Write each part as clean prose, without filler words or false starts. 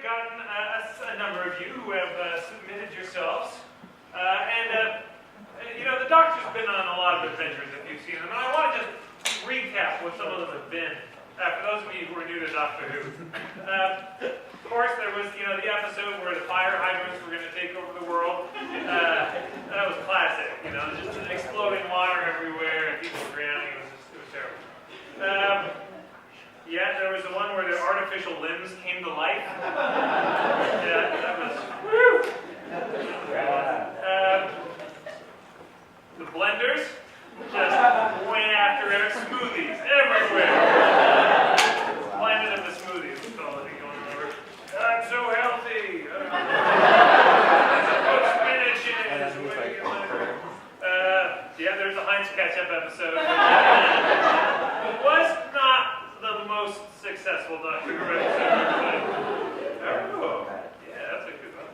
gotten a number of you who have submitted yourselves. The Doctor's been on a lot of adventures if you've seen them, and I want to just recap what some of them have been. For those of you who are new to Doctor Who. Of course, there was, the episode where the fire hydrants were going to take over the world. That was classic, just exploding water everywhere and people drowning. It was terrible. There was the one where the artificial limbs came to life. That was, woo! The blenders just went after it. Smoothies everywhere. Planet of the smoothies, that's all I think you want to remember. I'm so healthy. Put spinach in it. There's a Heinz ketchup episode. It was not the most successful Doctor Who episode. Oh, yeah, that's a good one.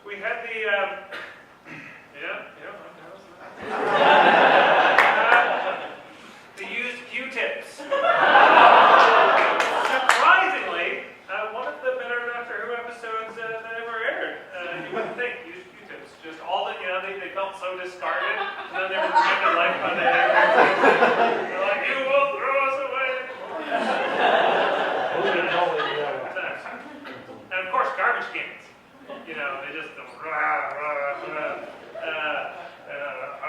We had the, the used Q-tips. Surprisingly, one of the better Doctor Who episodes that ever aired. You wouldn't think, used Q-tips. Just all the, they felt so discarded, and then they were bringing to life by the air. They're like, you will throw us away. And of course, garbage cans. They just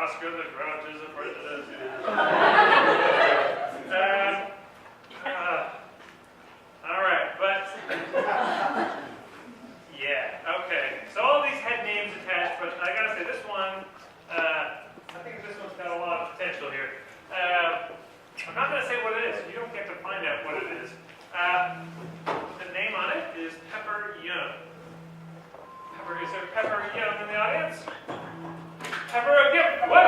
Oscar the Grouch is a prejudice. All right, but okay. So all these had names attached, but I gotta say this one, I think this one's got a lot of potential here. I'm not gonna say what it is. You don't get to find out what it is. The name on it is Pepper Young. Is there Pepper Young in the audience? Pepper Young. What?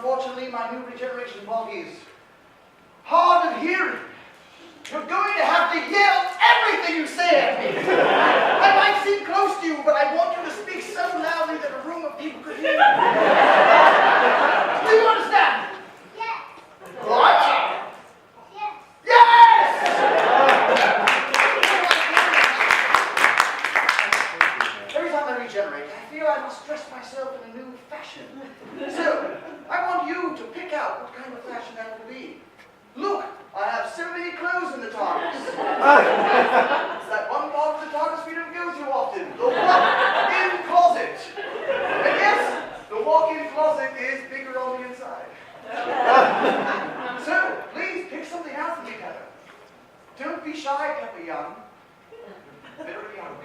unfortunately, my new regeneration body is hard of hearing. You're going to have to yell everything you say at me. I might seem close to you, but I want you to speak so loudly that a room of people could hear you. Do you understand? Yes. What? Yes. Yes! Every time I regenerate, I feel I must dress myself in a new fashion. So, I want you to pick out what kind of fashion that will be. Look, I have so many clothes in the TARDIS. It's that one part of the TARDIS we don't go to often. The walk-in closet. And yes, the walk-in closet is bigger on the inside. So, please pick something out for me, Pepper. Don't be shy, Pepper Young. Very young.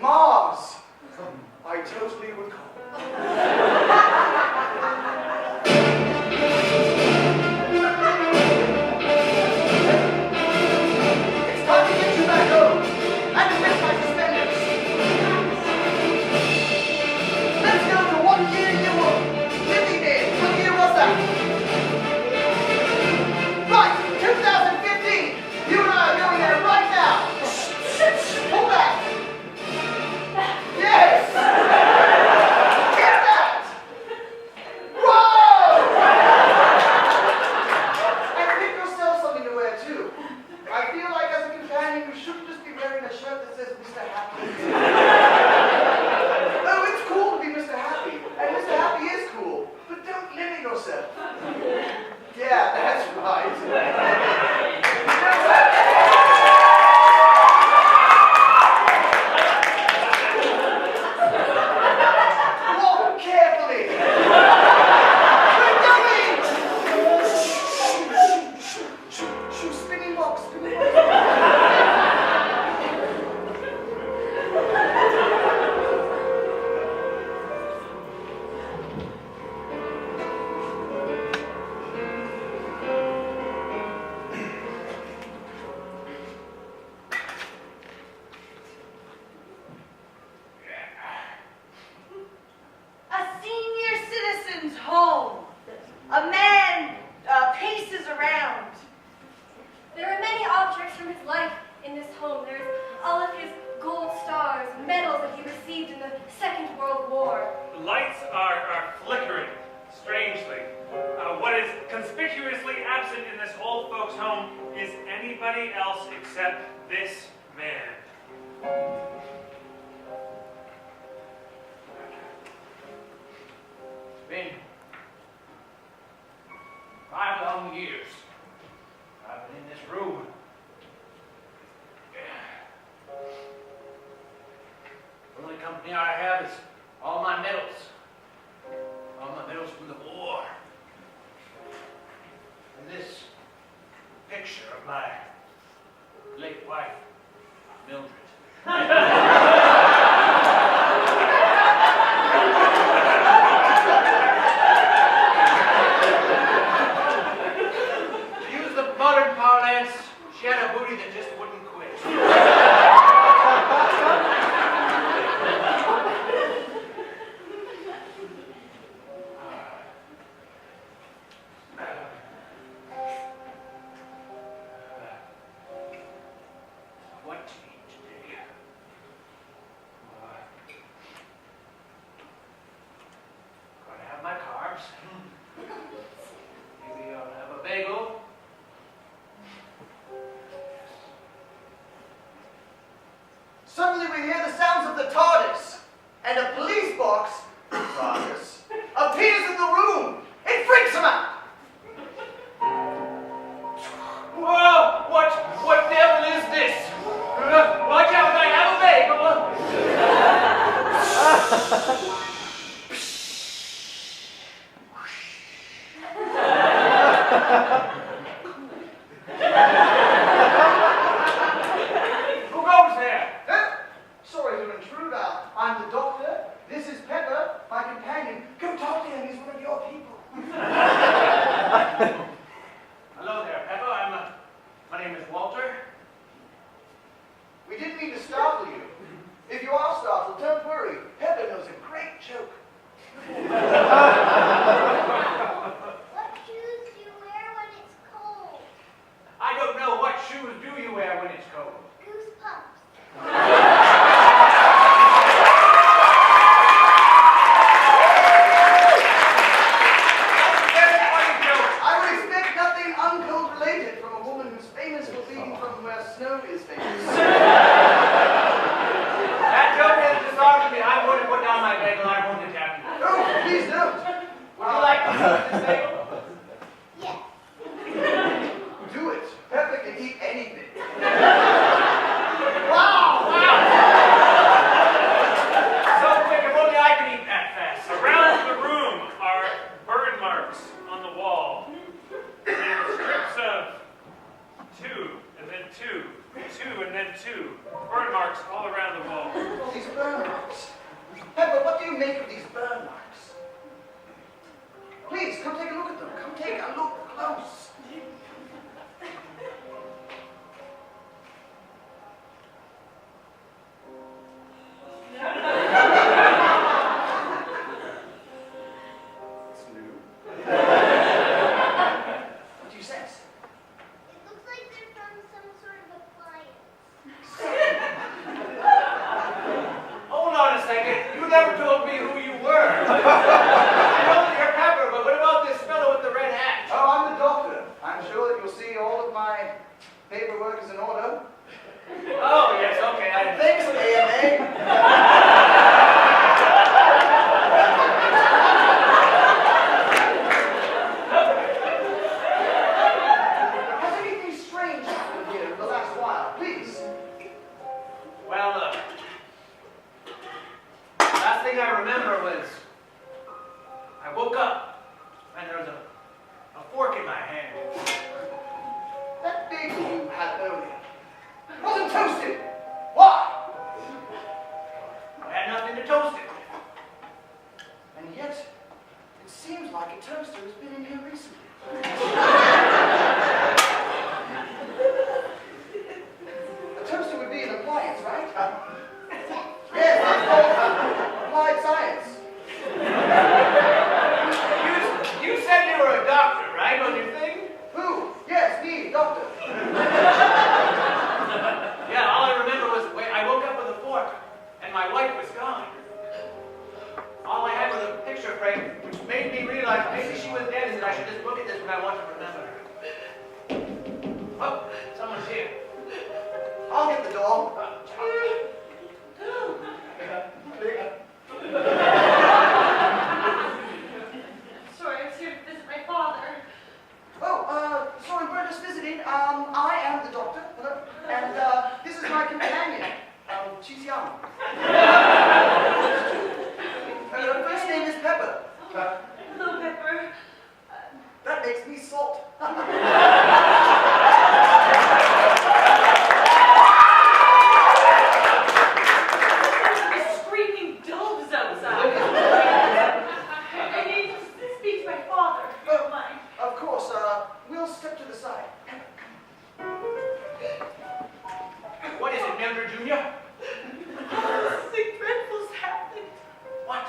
Mars! I totally recall. yourself. Yeah, that's right. Walk carefully. We're going. Shoo, spinning walk, spinning walk. Home. A man paces around. There are many objects from his life in this home. There's all of his gold stars and medals that he received in the Second World War. The lights are flickering strangely. What is conspicuously absent in this old folks' home is anybody else except this man. It's been 5 long years I've been in this room. The only company I have is all my medals. All my medals from the war. And this picture of my late wife, Mildred. Modern parlance, she had a booty that just wouldn't quit. What to eat today? Gotta have my carbs. Maybe I'll have a bagel. Suddenly we hear the sounds of the TARDIS, and a police box, TARDIS, appears in the room. It freaks him out. Whoa! What devil is this? Watch out, I have a bagel! Who goes there? Sorry to intrude. I'm the doctor. This is Pepper, my companion. Come talk to him. He's one of your people. Hello there, Pepper. My name is Walter. We didn't mean to startle you. If you are startled, don't worry. Pepper knows a great joke. What shoes do you wear when it's cold? I don't know. What shoes do you wear when it's cold? Goosebumps. Snow is famous. That joke has disarmed me. I'm going to put down my bagel. I won't attack you. No, please don't. Would you like to eat this bagel? Yes. Do it. Pepper can eat anything. Wow! So quick, if only I can eat that fast. Around the room are burn marks on the wall. And strips of 2, and then 2, 2, and then 2. Burn marks all around the wall. All these burn marks. Pepper, what do you make of these burn marks? Please, come take a look like a toaster has been in here recently. A toaster would be an appliance, right? Yes, that's called applied science. You said you were a doctor, right, on your thing? Who? Yes, me, doctor. Yeah, all I remember was I woke up with a fork, and my wife was gone. All I had was a picture frame, which made me realize maybe she was dead, and that I should just look at this when I want to remember her. Oh, someone's here. I'll get the door. Sorry, I was here to visit my father. Oh, sorry, we're just visiting. I am the doctor, and this is my companion. She's young. Her first name is Pepper. Hello, Pepper. That makes me Salt. There's screaming doves outside. I need to speak to my father, if you don't mind. Of course, we'll step to the side. What is it, Mildred Jr.? Something dreadful's happened. What?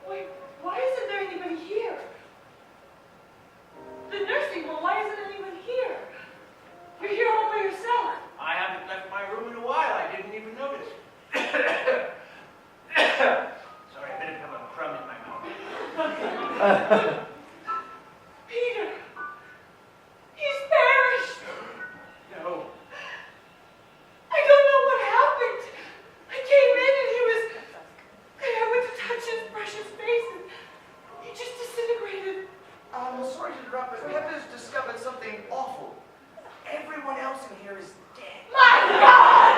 Wait, why isn't there anybody here? The nursing home, why isn't anyone here? You're here all by yourself. I haven't left my room in a while. I didn't even notice. Sorry, I didn't have a crumb in my mouth. Peter, he's perished. No. I don't know what happened. I came in and I went to touch his precious face and he just disintegrated. I'm sorry to interrupt, but Pepper's discovered something awful. Everyone else in here is dead. My God!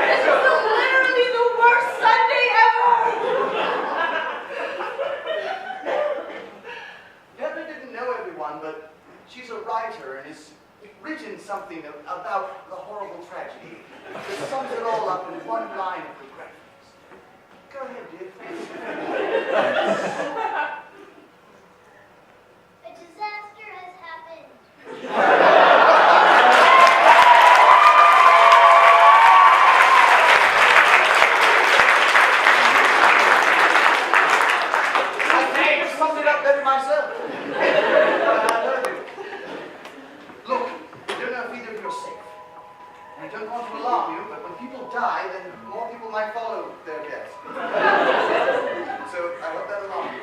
This is literally the worst Sunday ever! Pepper didn't know everyone, but she's a writer and has written something about the horrible tragedy. It sums it all up in one line of regretfulness. Go ahead, dear. A disaster has happened. I can't sum it up better myself. Look, I don't know if either of you are safe. I don't want to alarm you, but when people die, then more people might follow their deaths. So I hope that alarms you.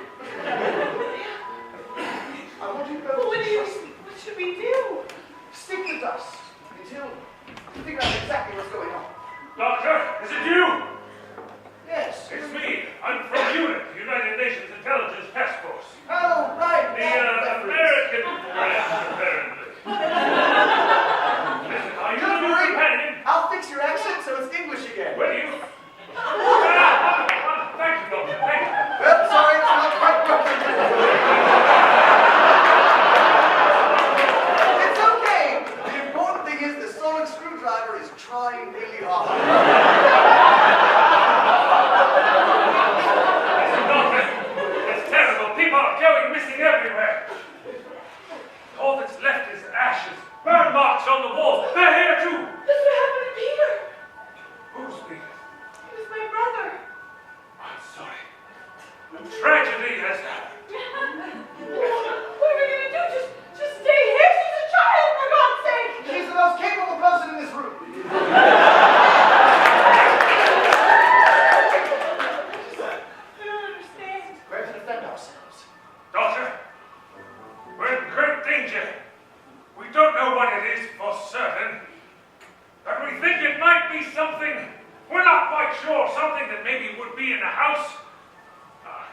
I want you both to trust me. What should we do? Stick with us until you figure out exactly what's going on. Doctor, is it you? Yes. It's me. I'm from UNIT, United Nations Intelligence Task Force. Oh, right. The that reference. American branch, apparently. Listen, are you Don't a new worry. companion? I'll fix your accent so it's English again. Will you? Thank you, Doctor. Thank you. Well, sorry, it's not quite working. It's okay. The important thing is the sonic screwdriver is trying really hard. Listen, Doctor, it's terrible. People are going missing everywhere. All that's left is ashes, burn marks on the walls. They're here too. That's what happened to Peter. Who's Peter? He was my brother. I'm sorry. A tragedy has happened. What are we gonna do? Just stay here? She's a child, for God's sake! She's the most capable person in this room. I don't understand. We're to defend ourselves. Doctor, we're in great danger. We don't know what it is for certain, but we think it might be something. We're not quite sure. Something that maybe would be in the house.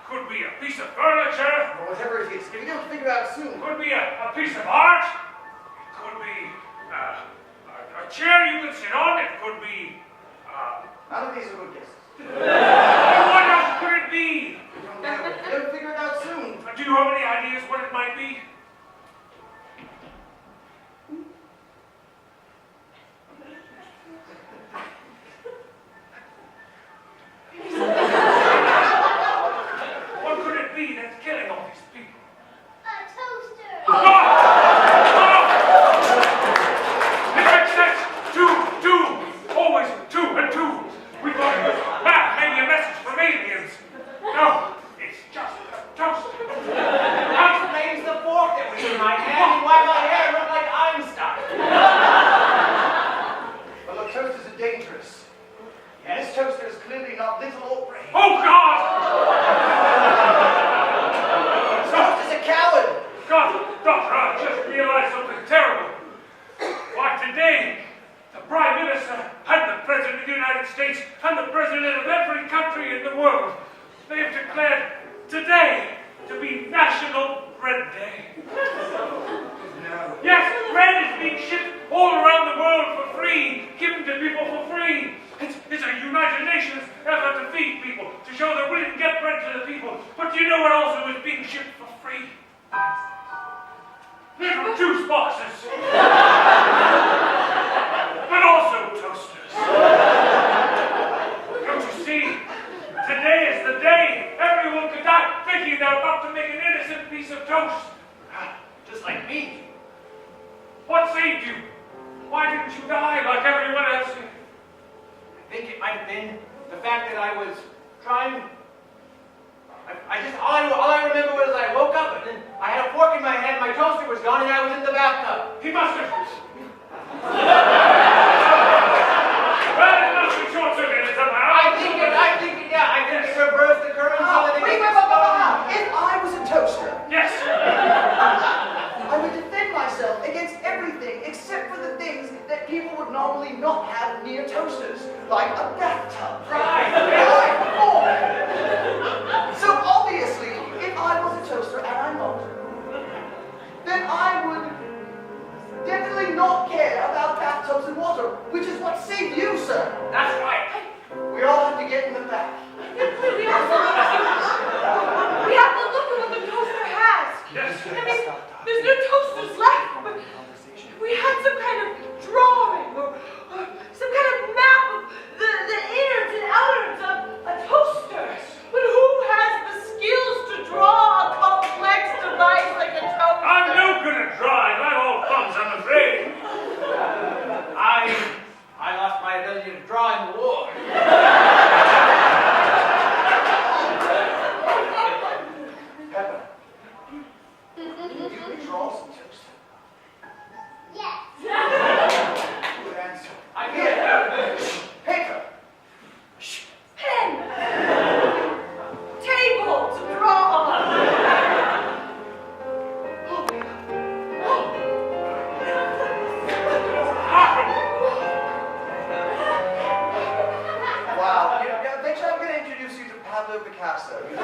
Could be a piece of furniture. Or whatever it is. If you don't figure out soon. Could be a piece of art. It could be a chair you can sit on. It could be. None of these are good guesses. What else could it be? We don't know. If you don't figure it out soon. Do you have any ideas what it might be? world, they have declared today to be National Bread Day. No. Yes, bread is being shipped all around the world for free, given to people for free. It's a United Nations effort to feed people, to show that we can get bread to the people. But do you know what also is being shipped for free? Little juice boxes. But also toasters. Don't you see? Today is the day everyone could die thinking they're about to make an innocent piece of toast. Just like me. What saved you? Why didn't you die like everyone else? I think it might have been the fact that I was trying. All I remember was I woke up and then I had a fork in my hand, my toaster was gone, and I was in the bathtub. He must have. Well, it must be short-circuited somehow. I think it reversed the current so that it Wait, gets if I was a toaster, Yes. I would defend myself against everything except for the things that people would normally not have near toasters, like a bathtub. Right. So obviously, if I was a toaster, and I'm not, then I would definitely not care about bathtubs and water, which is what saved you, sir. That's right. We all have to get in the back. We have to look at what the toaster has. Yes. I mean, there's no toasters left, but we had some kind of drawing or some kind of map of the innards and outards of a toaster. But who has the skills to draw a complex device like a toaster? I'm no good at drawing. I'm all thumbs, I'm afraid. I lost my ability to draw in the war. Pepper, can you draw some toast? Yes. Good answer. I Here, can't. paper. Pen! Table to draw on! Wow. Eventually I'm going to introduce you to Pablo Picasso. You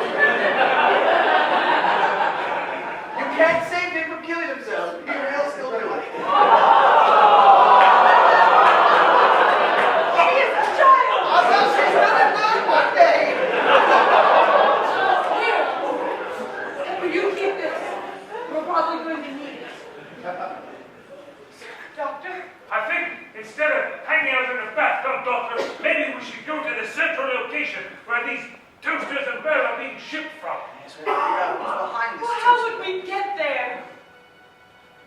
can't save him from killing himself. He'll still do it. She is a child! Although she's gonna learn one day. Here! Will you keep this? We're probably going to need it. Doctor? I think instead of hanging out in a bathtub, Doctor, maybe we should go to the central location where these toasters and bread are being shipped from. Yes, we'll figure out who's behind this Well, how toaster. would we get there?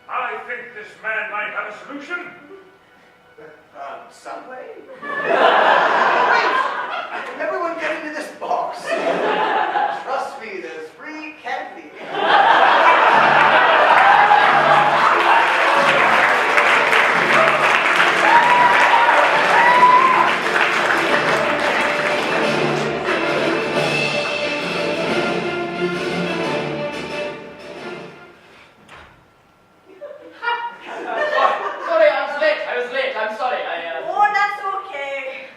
I think this man might have a solution. Some way? Wait! Everyone get into this box. Trust me, there's free candy. Sorry, I was late. I'm sorry. Oh, that's okay.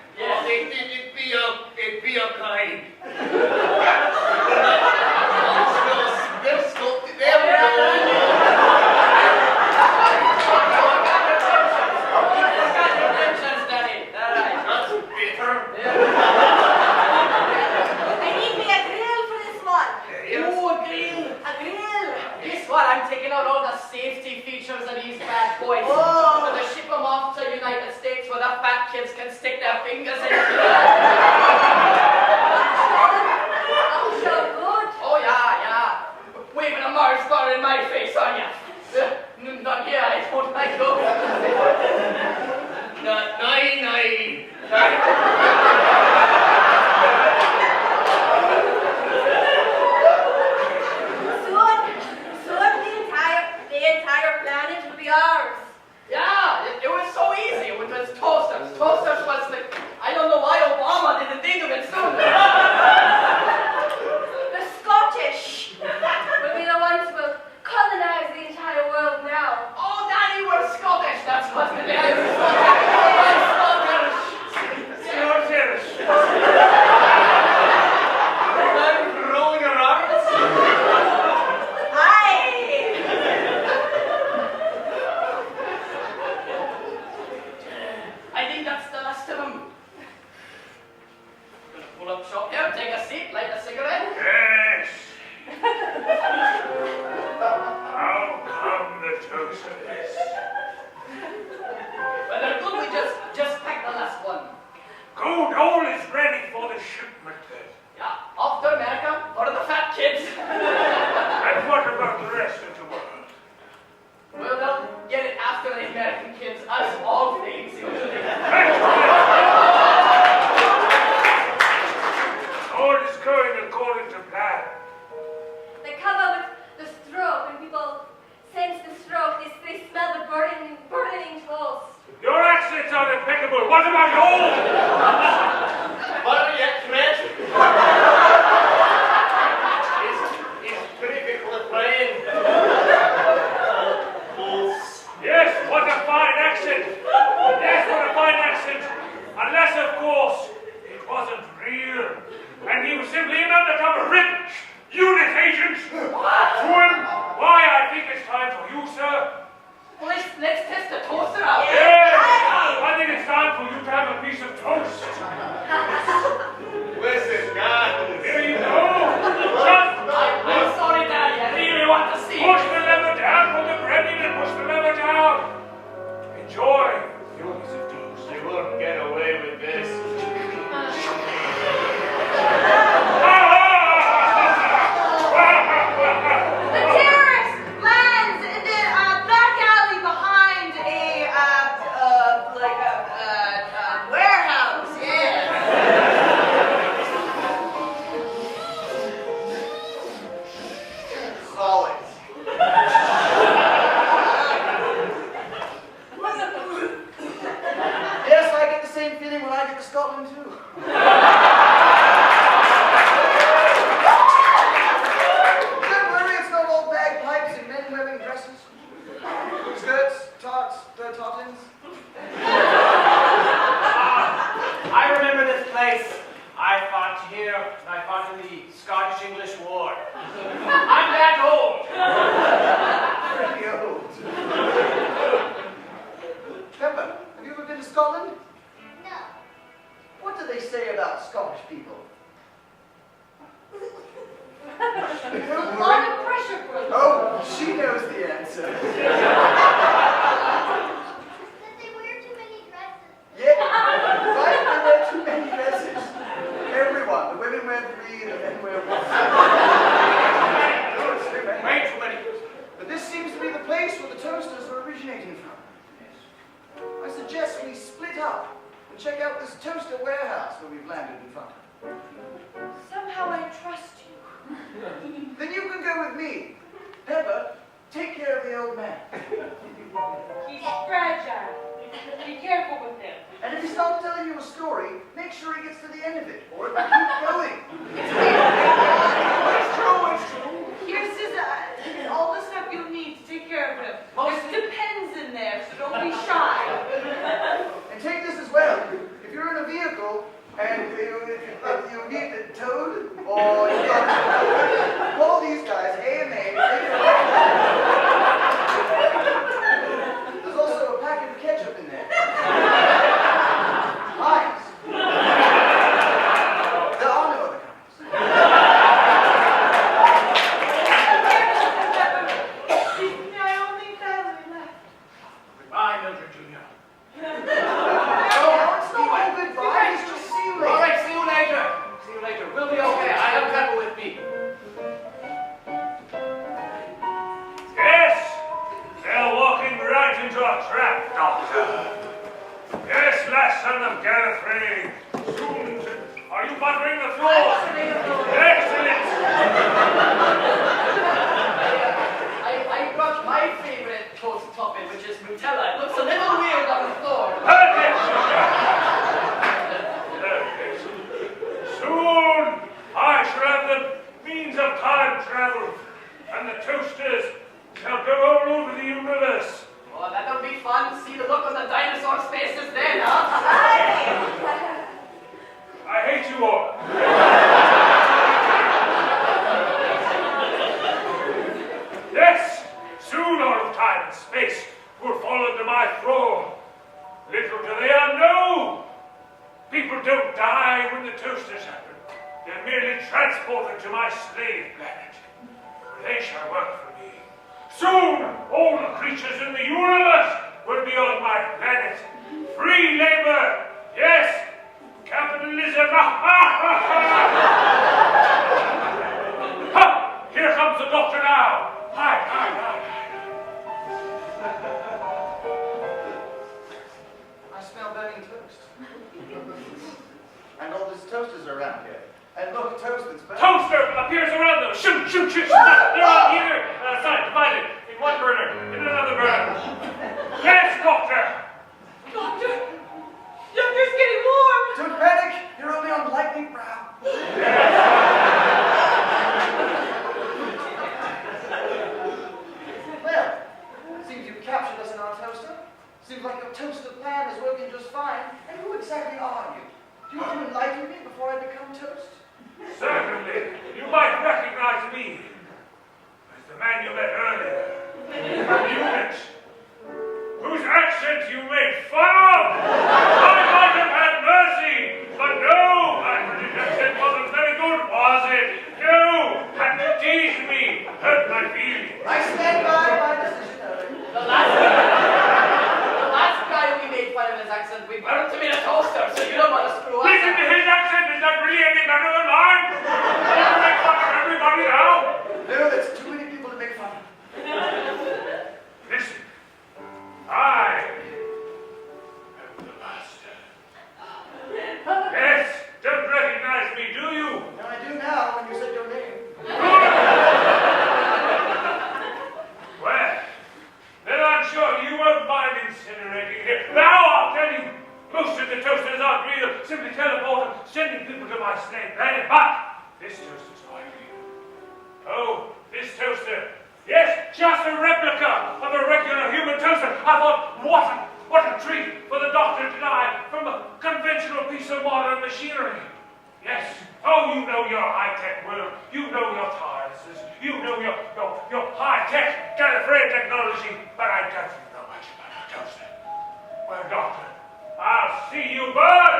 the rest of the world. Well, they'll get it after the American kids, as all things usually. All is going according to plan. They come up with the stroke, and people sense the stroke. They smell the burning toast. Your accents are impeccable. What about yours? Butter yet thread? It's difficult brain. Yes, what a fine accent. Yes, what a fine accent. Unless, of course, it wasn't real. And he was simply an undercover rip. Unit agent. What? Why, I think it's time for you, sir. Well, let's test the toaster out. Yes, I think it's time for you to have a piece of toast. Where's this guy? Here you go. Just I'm sorry, Daddy. I really want to see. push the lever down, put the bread in and push the lever down. Enjoy your piece of toast. You won't get away with this. The terrorist lands in the back alley behind a warehouse. Yeah. Solid. Yes, I get the same feeling when I get to Scotland too. Don't worry, it's not all bagpipes and men wearing dresses. Skirts, tarts, tartans. I remember this place. I fought here. I fought in the Scottish-English War. I'm that old. Pretty old. Pepper, have you ever been to Scotland? No. What do they say about Scottish people? There's a lot of pressure for them. Oh, she knows the answer. That they wear too many dresses. Yeah, right, they wear too many dresses. Everyone, the women wear 3, the men wear 1. Oh, it's too many. Way too many. But this seems to be the place where the toasters are originating from. I suggest we split up and check out this toaster warehouse where we've landed in front of. Somehow I trust you. Then you can go with me. Pepper, take care of the old man. He's fragile. Be careful with him. And if he starts telling you a story, make sure he gets to the end of it, or it will keep going. It's true, it's true. Here's his, all the stuff you'll need to take care of him. There's depends in there, so don't be shy. And take this as well. If you're in a vehicle and you need it towed, or you call these guys AMA. There's also a packet of ketchup in there. Heinz. There are no other kinds. He's my only family left. Goodbye, Mildred Jr. Oh, it's not all goodbye. It's just see you All later. right, see you later. See you later. We'll be okay. I have Pepper with me. Yes, they're walking right into a trap, Doctor. Yes, last son of Gareth Ray. Soon, are you buttering the floor? Excellent. I brought my favorite toast topping, which is Nutella. It looks a little weird on the floor. Perfect. Perfect. Soon, I shall have the means of time travel, and the toasters shall go all over the universe. Oh, that'll be fun. See the look on the dinosaurs' faces then, huh? I hate you all. Yes, soon all of time and space will fall under my thrall. Little do they know, people don't die when the toasters happen. They're merely transported to my slave planet, where they shall work for me. Soon, all the creatures in the universe will be on my planet. Free labor, yes, capitalism. Ha! Here comes the doctor now. Hi. toast that's bad. Toaster appears around them. Shoot, shoot, shoot, shoot. They're on either side, divided in one burner, in another burner. Yes, Doctor! Doctor, Doctor's getting warm. Don't panic, you're only on lightning brow. Well, seems you've captured us in our toaster. Seems like your toaster plan is working just fine. And who exactly are you? Do you want to enlighten me before I become toast? Certainly. You might recognize me as the man you met earlier. From Unit, whose accent you made fun of. I might have had mercy, but no, my British accent wasn't very good, was it? No, had to tease me, hurt my feelings. I stand by my decision, Owen. The last guy we made fun of his accent, we burnt him in a toaster, so you don't want to screw us. Listen to his accent, is that really any better than mine? You make fun of everybody now? No, there's too many people to make fun of. Listen, I am the master. Yes, don't recognize me, do you? And I do now when you said your name. Well, then I'm sure you won't mind incinerating here. Now I'll tell you, most of the toasters aren't real, simply teleporting, sending people to my snake planet. But this toaster's quite real. Oh, this toaster. Yes, just a replica of a regular human toaster. I thought, what a treat for the doctor to die from a conventional piece of modern machinery. Yes. Oh, you know your high-tech world. You know your TARDISes. You know your high-tech Gallifreyan technology. But I don't know much about a toaster. Well, doctor, I'll see you burn.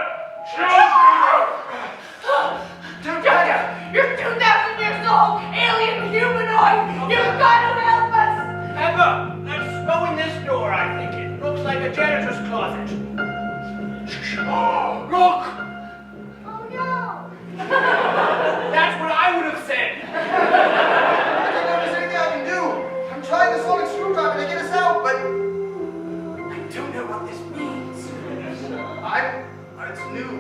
Don't panic. You're 2,000 years old, alien humanoid. You've got to help us. Emma, let's go in this door, I think. It looks like a janitor's closet. Look! Oh no! That's what I would have said. I don't know if there's anything I can do. I'm trying the sonic screwdriver to get us out, but I don't know what this means. It's new.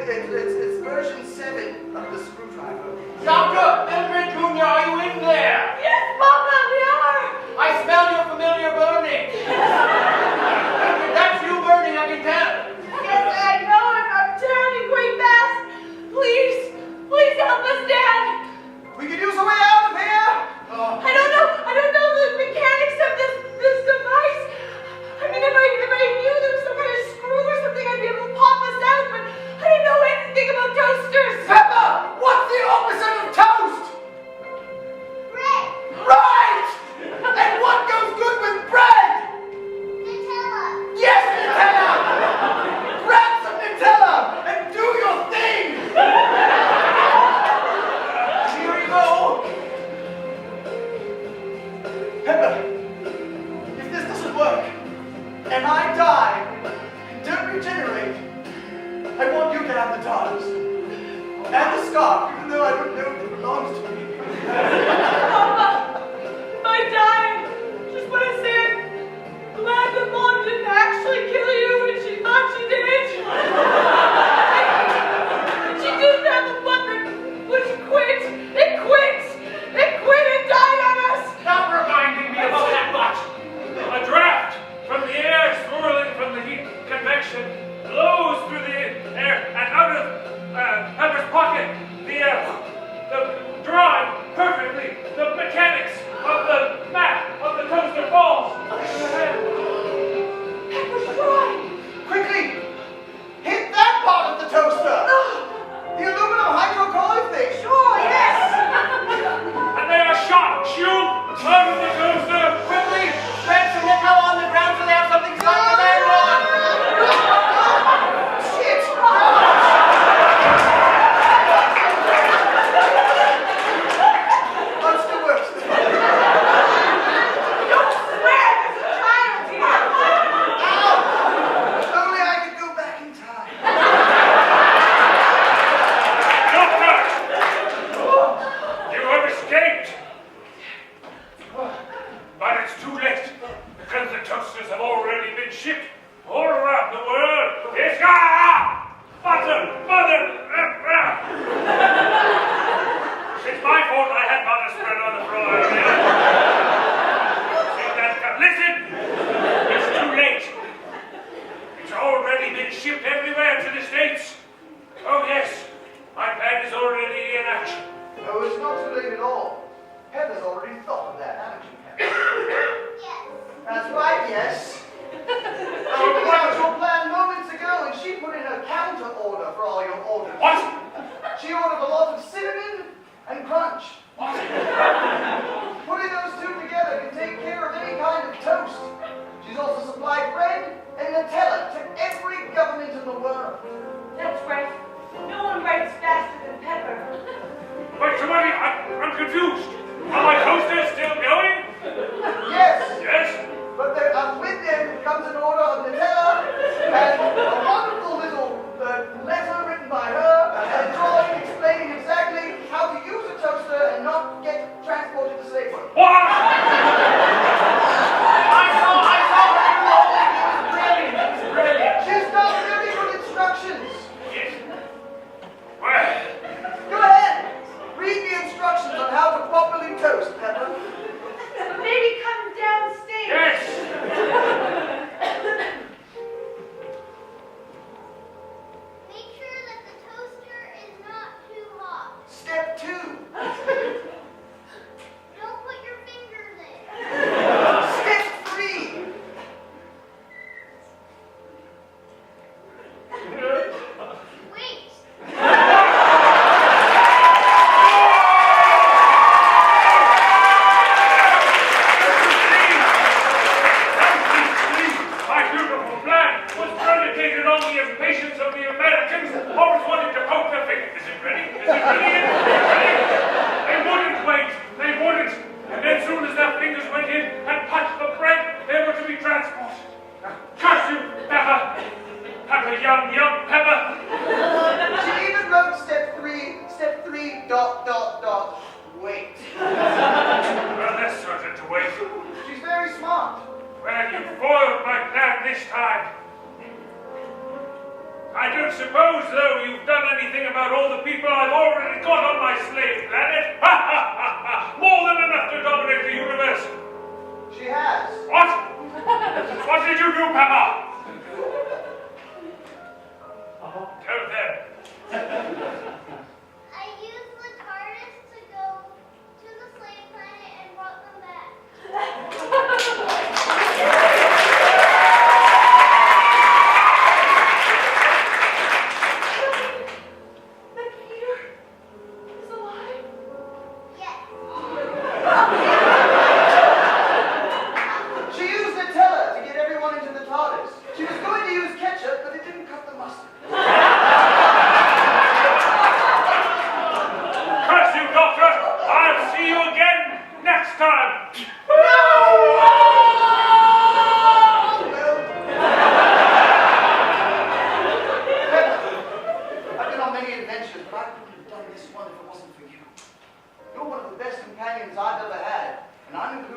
It's version 7 of the screwdriver. Doctor, Mildred Jr., are you in there? Yes, Mama, we are. I smell your familiar burning. That's you burning, I can tell. Yes, I know it. I'm turning quite fast. Please, please help us, Dad. We could use a way out of here. I don't know the mechanics of this device. I mean, if I knew there was some kind of screw or something, I'd be able to pop us out, but I didn't know anything about toasters. Pepper, what's the opposite of toast? Bread! Right! And what goes good with bread? Nutella! Yes, Nutella! Grab some Nutella and do your thing! Here we go! Pepper, if this doesn't work, and I die, and don't regenerate, I want you to have the TARDIS. And the scarf, even though I don't know if it belongs to me. Mama, if I die, just want to say I'm glad that Mom didn't actually kill you when she thought she did. She didn't have a weapon, which quit. It quit. It quit and died on us. Stop reminding me about that much. A draft from the air swirling from the heat convection blows through the air and out of Pepper's pocket. The drawing perfectly the mechanics of the map believe it all. Heather's already thought of that, haven't you, Heather? Yes. That's right, yes. I worked out your plan moments ago, and she put in a counter order for all your orders. What? She ordered a lot of cinnamon and crunch. What? Putting those two together can take care of any kind of toast. She's also supplied bread and Nutella to every government in the world. That's right. No one writes faster than Pepper. Wait, somebody, I'm confused. Are my toasters still going? Yes, Yes? but with them comes an order of Nutella and a wonderful little letter written by her and a drawing explaining exactly how to use a toaster and not get transported to slavery. What? I saw her do the whole thing. It was brilliant. It was brilliant. She's got very good instructions. Yes. Well, Go ahead, read the instructions on how to properly toast, Pepper. Maybe come downstairs. yes. Make sure that the toaster is not too hot. Step 2. Don't put your fingers in. Step 3. Wait. My beautiful plan was predicated on the impatience of the Americans, always wanting to poke their finger. Is it ready? Is it ready? Is it ready? They wouldn't wait. They wouldn't. And then soon as their fingers went in and touched the bread, they were to be transported. Curse you, Pepper! Pepper, young Pepper! She even wrote step 3, dot, wait. Well, that's certain to wait. She's very smart. Well, you foiled my plan this time. I don't suppose, though, you've done anything about all the people I've already got on my slave planet. Ha ha ha ha! More than enough to dominate the universe. She has. What? What did you do, Pepper? Tell them. I used the TARDIS to go to the slave planet and brought them back. But Peter is alive. Yes. She used Nutella to get everyone into the TARDIS. She was going to use ketchup, but it didn't cut the mustard. Curse you, Doctor! I'll see you again next time. I've been on many adventures, but I couldn't have done this one if it wasn't for you. You're one of the best companions I've ever had, and I'm including